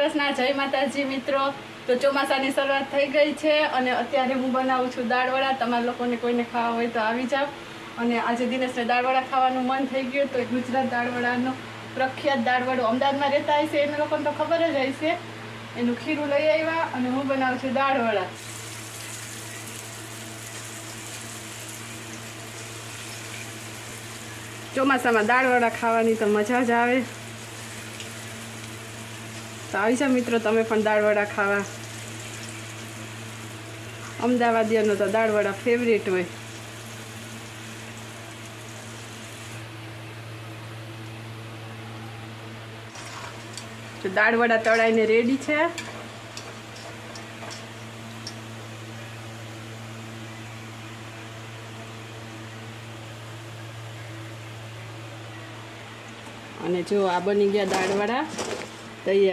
કૃષ્ણ, જય માતાજી મિત્રો। તો ચોમાસાની શરૂઆત થઈ ગઈ છે અને અત્યારે હું બનાવું છું દાળવડા। તમારા લોકોને કોઈને ખાવા હોય તો આવી જાવ। અને આજે દિનેશને દાળવડા ખાવાનું મન થઈ ગયું તો ગુજરાત દાળવડાનો પ્રખ્યાત દાળવડો અમદાવાદમાં રહેતા હશે એને લોકોને તો ખબર જ હશે। એનું ખીરું લઈ આવ્યા અને હું બનાવું છું દાળવડા। ચોમાસામાં દાળવડા ખાવાની તો મજા જ આવે। તો આવી જાઓ મિત્રો, તમે પણ દાળવડા ખાવા। અમદાવાદીઓનો તો દાળવડા ફેવરેટ હોય। તો દાળવડા તળાઈને રેડી છે। અને જો આ બની ગયા દાળવડા તૈયાર।